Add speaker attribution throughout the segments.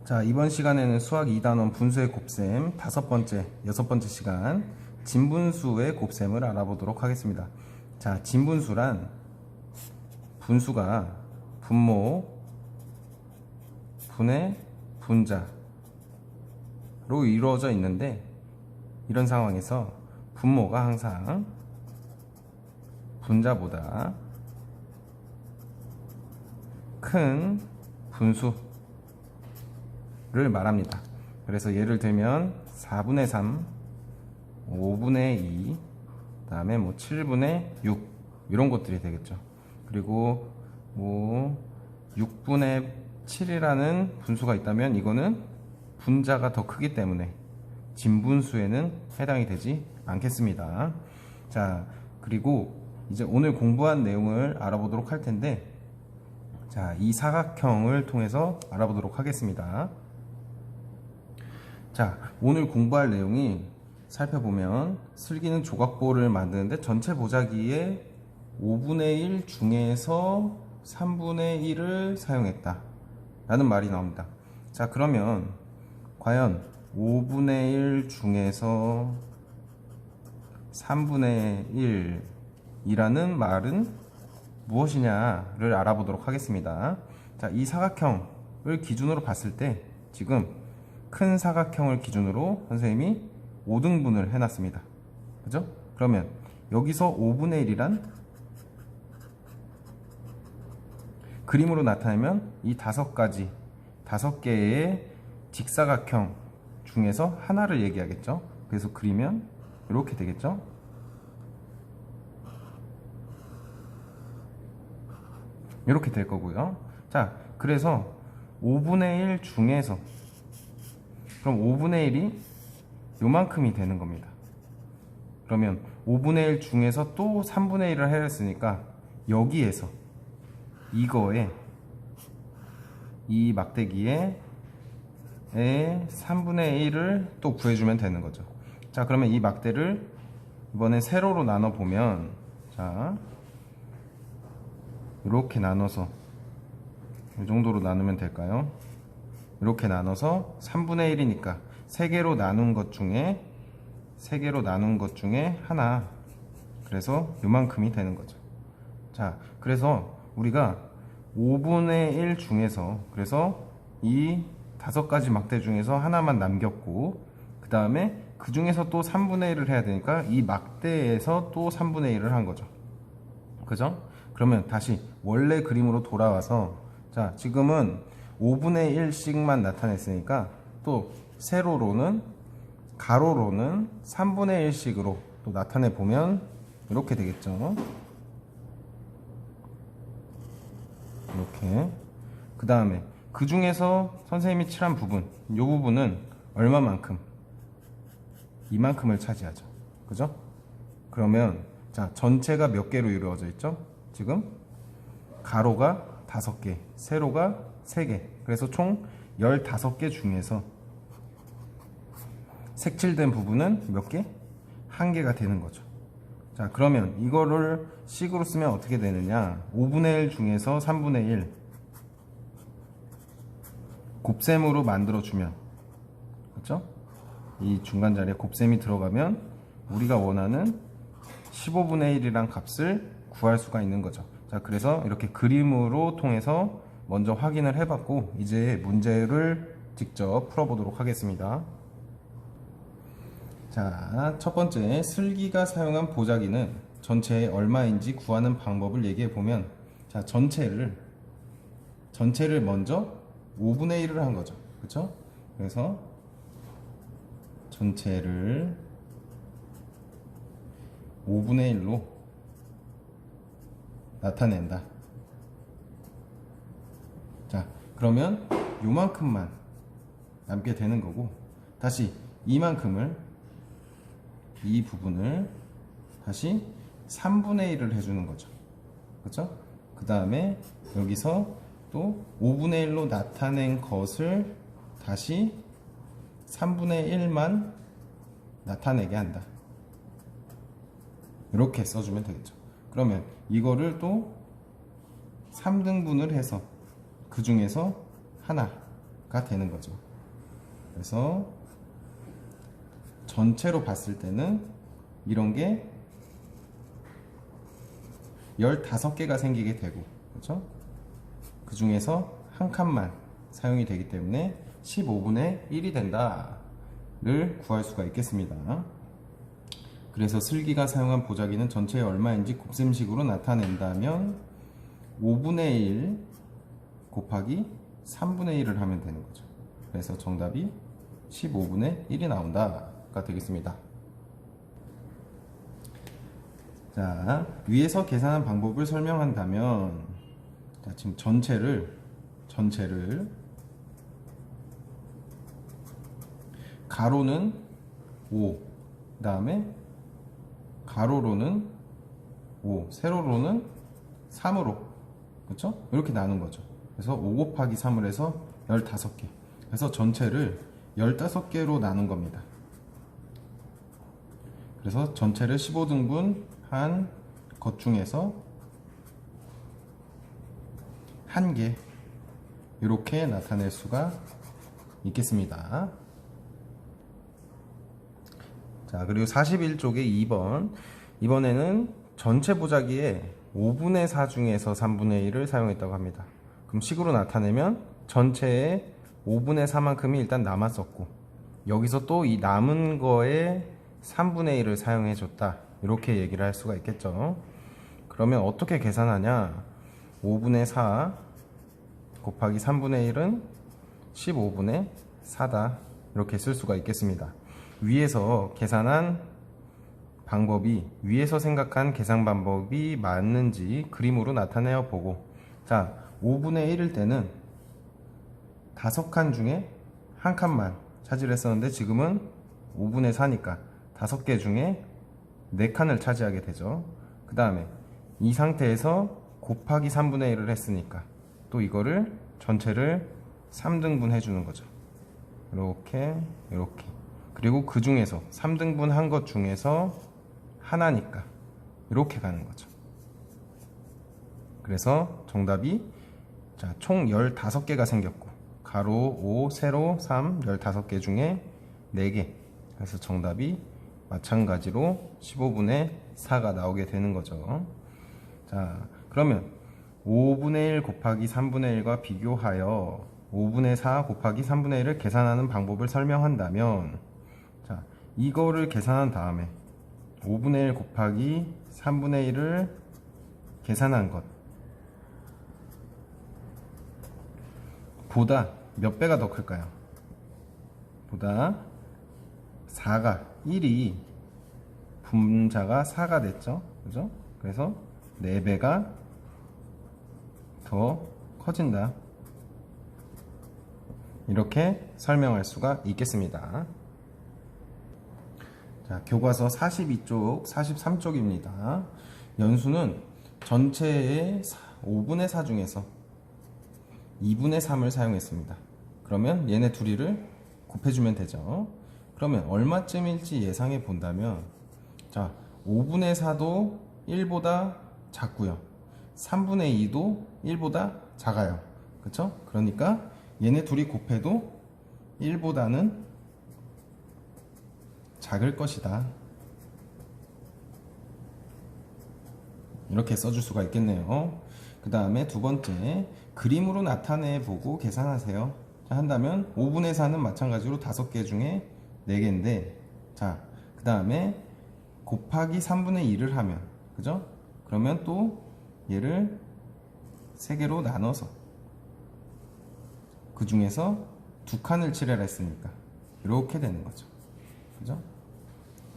Speaker 1: 자, 이번 시간에는 수학 2단원 분수의 곱셈 5번째, 6번째 시간 진분수의 곱셈을 알아보도록 하겠습니다. 자, 진분수란 분수가 분모, 분의 분자로 이루어져 있는데, 이런 상황에서 분모가 항상 분자보다 큰 분수를 말합니다. 그래서 예를 들면 4분의 3, 5분의 2, 그 다음에 7분의 6 이런 것들이 되겠죠. 그리고 6분의 7이라는 분수가 있다면 이거는 분자가 더 크기 때문에 진분수에는 해당이 되지 않겠습니다. 자, 그리고 이제 오늘 공부한 내용을 알아보도록 할 텐데, 자, 이 사각형을 통해서 알아보도록 하겠습니다. 자, 오늘 공부할 내용이 살펴보면 슬기는 조각보를 만드는데 전체 보자기에 5분의 1 중에서 3분의 1을 사용했다 라는 말이 나옵니다. 자, 그러면 과연 5분의 1 중에서 3분의 1이라는 말은 무엇이냐를 알아보도록 하겠습니다. 자, 이 사각형을 기준으로 봤을 때 지금 큰 사각형을 기준으로 선생님이 5등분을 해놨습니다. 그죠? 그러면 여기서 5분의 1이란 그림으로 나타내면 이 5개의 직사각형 중에서 하나를 얘기하겠죠. 그래서 그리면 이렇게 되겠죠. 이렇게 될 거고요. 자, 그래서 5분의 1 중에서 그럼 5분의 1이 요만큼이 되는 겁니다. 그러면 5분의 1 중에서 또 3분의 1을 했으니까 여기에서 이거에 이 막대기에 3분의 1을 또 구해주면 되는 거죠. 자, 그러면 이 막대를 이번에 세로로 나눠 보면, 자, 이렇게 나눠서 이 정도로 나누면 될까요? 이렇게 나눠서 3분의 1이니까 3개로 나눈 것 중에 하나, 그래서 요만큼이 되는 거죠. 자, 그래서 우리가 5분의 1 중에서, 그래서 이 5가지 막대 중에서 하나만 남겼고, 그 다음에 그 중에서 또 3분의 1을 해야 되니까 이 막대에서 또 3분의 1을 한 거죠. 그죠? 그러면 다시 원래 그림으로 돌아와서, 자, 지금은 5분의 1씩만 나타냈으니까 또 세로로는, 가로로는 3분의 1씩으로 또 나타내 보면 이렇게 되겠죠. 이렇게. 그 다음에 그 중에서 선생님이 칠한 부분, 이 부분은 얼마만큼? 이만큼을 차지하죠. 그죠? 그러면 자, 전체가 몇 개로 이루어져 있죠? 지금 가로가 5개, 세로가 3개. 그래서 총 15개 중에서 색칠된 부분은 몇 개? 1개가 되는 거죠. 자, 그러면 이거를 식으로 쓰면 어떻게 되느냐? 5분의 1 중에서 3분의 1 곱셈으로 만들어주면, 그렇죠? 이 중간 자리에 곱셈이 들어가면 우리가 원하는 15분의 1이란 값을 구할 수가 있는 거죠. 자, 그래서 이렇게 그림으로 통해서 먼저 확인을 해봤고, 이제 문제를 직접 풀어보도록 하겠습니다. 자, 첫 번째, 슬기가 사용한 보자기는 전체에 얼마인지 구하는 방법을 얘기해 보면, 자, 전체를 먼저 5분의 1을 한 거죠. 그렇죠? 그래서 전체를 5분의 1로 나타낸다. 자, 그러면 요만큼만 남게 되는 거고, 다시 이 부분을 다시 3분의 1을 해주는 거죠. 그렇죠? 그 다음에 여기서 또 5분의 1로 나타낸 것을 다시 3분의 1만 나타내게 한다. 이렇게 써주면 되겠죠. 그러면 이거를 또 3등분을 해서 그 중에서 하나, 4가 되는 거죠. 그래서 전체로 봤을 때는 이런 게 15개가 생기게 되고, 그렇죠? 그 중에서 한 칸만 사용이 되기 때문에 15분의 1이 된다를 구할 수가 있겠습니다. 그래서 슬기가 사용한 보자기는 전체에 얼마인지 곱셈식으로 나타낸다면 5분의 1 곱하기 3분의 1을 하면 되는 거죠. 그래서 정답이 15분의 1이 나온다가 되겠습니다. 자, 위에서 계산한 방법을 설명한다면, 자, 지금 전체를 가로는 5, 그 다음에 가로로는 5, 세로로는 3으로, 그렇죠? 이렇게 나눈 거죠. 그래서 5 곱하기 3을 해서 15개. 그래서 전체를 15개로 나눈 겁니다. 그래서 전체를 15등분 한 것 중에서 한 개, 이렇게 나타낼 수가 있겠습니다. 자, 그리고 41쪽에 2번. 이번에는 전체 보자기에 5분의 4 중에서 3분의 1을 사용했다고 합니다. 그럼 식으로 나타내면 전체에 5분의 4만큼이 일단 남았었고, 여기서 또 이 남은 거에 3분의 1을 사용해 줬다, 이렇게 얘기를 할 수가 있겠죠. 그러면 어떻게 계산하냐? 5분의 4 곱하기 3분의 1은 15분의 4다, 이렇게 쓸 수가 있겠습니다. 위에서 계산한 방법이, 위에서 생각한 계산 방법이 맞는지 그림으로 나타내어 보고, 자, 5분의 1일 때는 5칸 중에 한 칸만 차지했었는데 지금은 5분의 4니까 5개 중에 4칸을 차지하게 되죠. 그 다음에 이 상태에서 곱하기 3분의 1을 했으니까 또 이거를 전체를 3등분 해주는 거죠. 이렇게, 이렇게. 그리고 그 중에서 3등분 한 것 중에서 하나니까 이렇게 가는 거죠. 그래서 정답이, 자, 총 15개가 생겼고, 가로 5, 세로 3, 15개 중에 4개. 그래서 정답이 마찬가지로 15분의 4가 나오게 되는 거죠. 자, 그러면 5분의 1 곱하기 3분의 1과 비교하여 5분의 4 곱하기 3분의 1을 계산하는 방법을 설명한다면, 자, 이거를 계산한 다음에 5분의 1 곱하기 3분의 1을 계산한 것 보다 몇 배가 더 클까요? 보다 1이 분자가 4가 됐죠, 그죠? 그래서 4배가 더 커진다, 이렇게 설명할 수가 있겠습니다. 자, 교과서 42쪽, 43쪽입니다. 연수는 전체의 5분의 4 중에서 2분의 3을 사용했습니다. 그러면 얘네 둘이를 곱해주면 되죠. 그러면 얼마쯤일지 예상해 본다면, 자, 5분의 4도 1보다 작고요, 3분의 2도 1보다 작아요, 그쵸? 그러니까 얘네 둘이 곱해도 1보다는 작을 것이다, 이렇게 써줄 수가 있겠네요. 그 다음에 두 번째, 그림으로 나타내 보고 계산하세요. 자, 한다면 5분의 4는 마찬가지로 5개 중에 4개인데, 자, 그 다음에 곱하기 3분의 1을 하면, 그죠? 그러면 또 얘를 3개로 나눠서 그 중에서 2칸을 칠해라 했으니까 이렇게 되는 거죠, 그죠?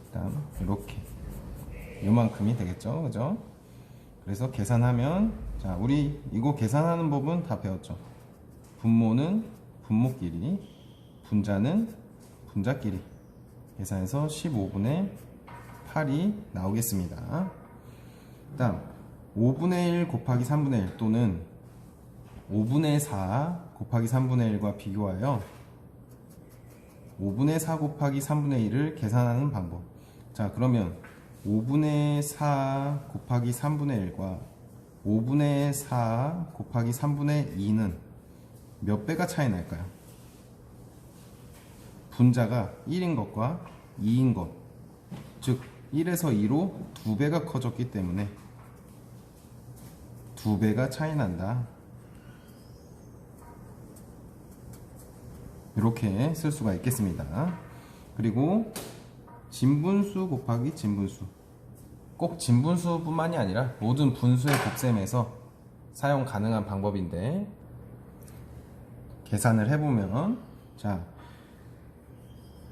Speaker 1: 그 다음 이렇게 요만큼이 되겠죠, 그죠? 그래서 계산하면, 자, 우리 이거 계산하는 법은 다 배웠죠. 분모는 분모끼리, 분자는 분자끼리 계산해서 15분의 8이 나오겠습니다. 그 다음 5분의 1 곱하기 3분의 1 또는 5분의 4 곱하기 3분의 1과 비교하여 5분의 4 곱하기 3분의 1을 계산하는 방법. 자, 그러면 5분의 4 곱하기 3분의 1과 5분의 4 곱하기 3분의 2는 몇 배가 차이 날까요? 분자가 1인 것과 2인 것, 즉 1에서 2로 2배가 커졌기 때문에 2배가 차이 난다. 이렇게 쓸 수가 있겠습니다. 그리고 진분수 곱하기 진분수, 꼭 진분수뿐만이 아니라 모든 분수의 곱셈에서 사용 가능한 방법인데, 계산을 해보면, 자,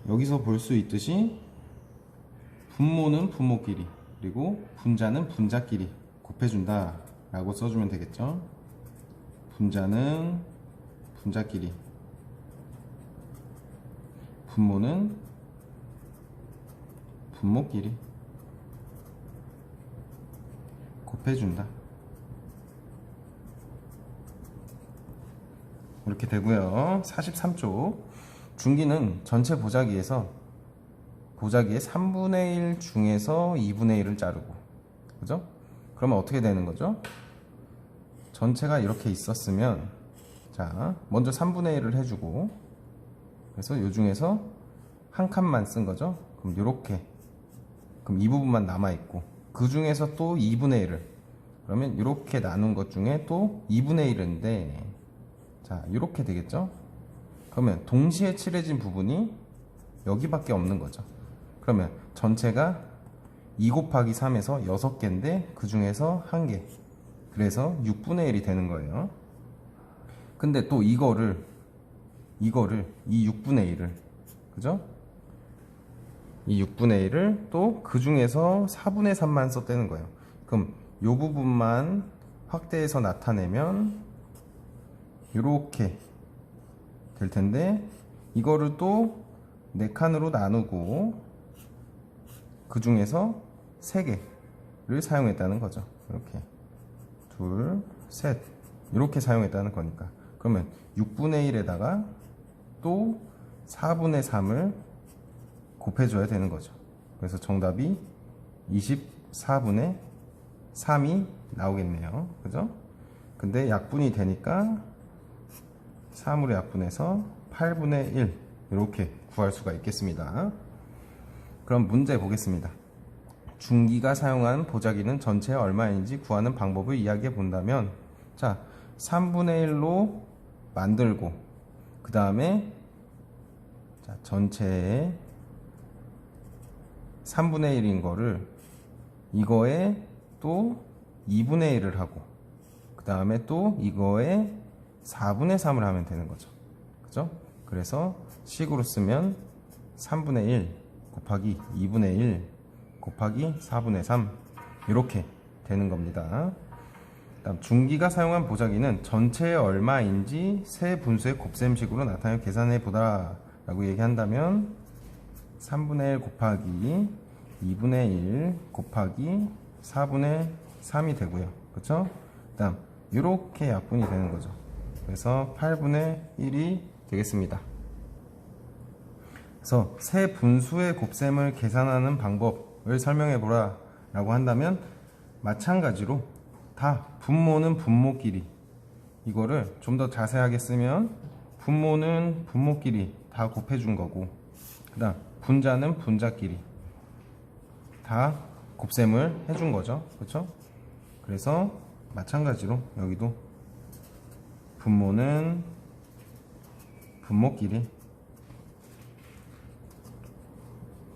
Speaker 1: 여기서 볼 수 있듯이 분모는 분모끼리, 그리고 분자는 분자끼리 곱해준다 라고 써주면 되겠죠. 분자는 분자끼리, 분모는 분모끼리 곱해준다. 이렇게 되고요. 43쪽 중기는 전체 보자기에서 보자기의 3분의 1 중에서 2분의 1을 자르고, 그죠? 그러면 어떻게 되는 거죠? 전체가 이렇게 있었으면, 자, 먼저 3분의 1을 해주고, 그래서 요 중에서 한 칸만 쓴 거죠? 그럼 요렇게, 그럼 이 부분만 남아있고, 그 중에서 또 2분의 1을, 그러면 이렇게 나눈 것 중에 또 2분의 1인데, 자, 이렇게 되겠죠? 그러면 동시에 칠해진 부분이 여기밖에 없는 거죠. 그러면 전체가 2 곱하기 3에서 6개인데 그 중에서 1개, 그래서 6분의 1이 되는 거예요. 근데 또 이거를 이 6분의 1을, 그죠? 이 6분의 1을 또 그 중에서 4분의 3만 썼다는 거예요. 그럼 요 부분만 확대해서 나타내면 이렇게 될 텐데, 이거를 또 4칸으로 나누고 그 중에서 3개를 사용했다는 거죠. 이렇게 둘, 셋, 이렇게 사용했다는 거니까, 그러면 6분의 1에다가 또 4분의 3을 곱해줘야 되는 거죠. 그래서 정답이 24분의 3이 나오겠네요. 그죠? 근데 약분이 되니까 3으로 약분해서 8분의 1 이렇게 구할 수가 있겠습니다. 그럼 문제 보겠습니다. 중기가 사용한 보자기는 전체에 얼마인지 구하는 방법을 이야기해 본다면, 자, 3분의 1로 만들고, 그 다음에 전체에 3분의 1인 거를 이거에 또 2분의 1을 하고, 그 다음에 또 이거에 4분의 3을 하면 되는 거죠. 그죠? 그래서 식으로 쓰면 3분의 1 곱하기 2분의 1 곱하기 4분의 3 이렇게 되는 겁니다. 다음, 중기가 사용한 보자기는 전체에 얼마인지 세 분수의 곱셈식으로 나타내 계산해 보다 라고 얘기한다면 3분의 1 곱하기 2분의 1 곱하기 4분의 3이 되고요. 그쵸? 그 다음 이렇게 약분이 되는 거죠. 그래서 8분의 1이 되겠습니다. 그래서 세 분수의 곱셈을 계산하는 방법을 설명해 보라 라고 한다면, 마찬가지로 다 분모는 분모끼리, 이거를 좀 더 자세하게 쓰면 분모는 분모끼리 다 곱해준 거고, 그 다음 분자는 분자끼리 다 곱셈을 해준 거죠. 그렇죠? 그래서 마찬가지로 여기도 분모는 분모끼리,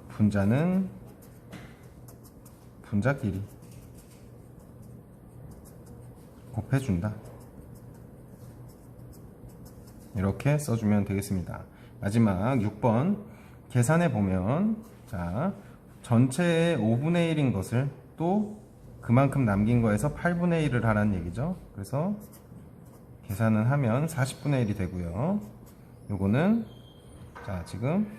Speaker 1: 분자는 분자끼리 곱해준다. 이렇게 써주면 되겠습니다. 마지막 6번 계산해 보면, 자, 전체의 5분의 1인 것을 또 그만큼 남긴 거에서 8분의 1을 하라는 얘기죠. 그래서 계산을 하면 40분의 1이 되고요. 요거는 자, 지금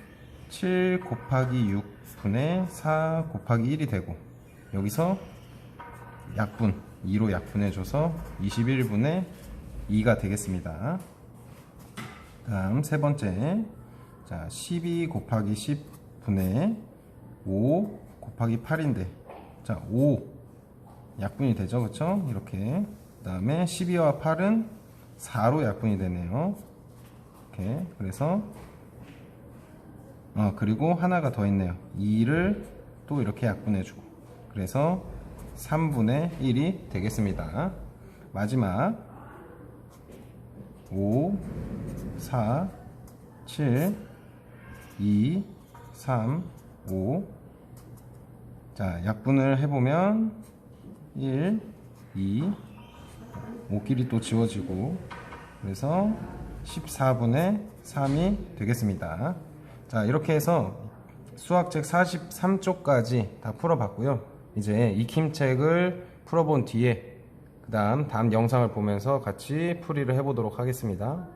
Speaker 1: 7 곱하기 6분의 4 곱하기 1이 되고, 여기서 약분 2로 약분해줘서 21분의 2가 되겠습니다. 다음 세 번째, 자, 12 곱하기 10분의 5 곱하기 8인데, 자, 5 약분이 되죠. 그쵸? 이렇게. 그 다음에 12와 8은 4로 약분이 되네요. 이렇게. 그래서 그리고 하나가 더 있네요. 2를 또 이렇게 약분해주고, 그래서 3분의 1이 되겠습니다. 마지막 5, 4, 7, 2, 3, 5. 자, 약분을 해보면 1, 2, 5끼리 또 지워지고, 그래서 14분의 3이 되겠습니다. 자, 이렇게 해서 수학책 43쪽까지 다 풀어봤고요. 이제 익힘책을 풀어본 뒤에 다음 영상을 보면서 같이 풀이를 해보도록 하겠습니다.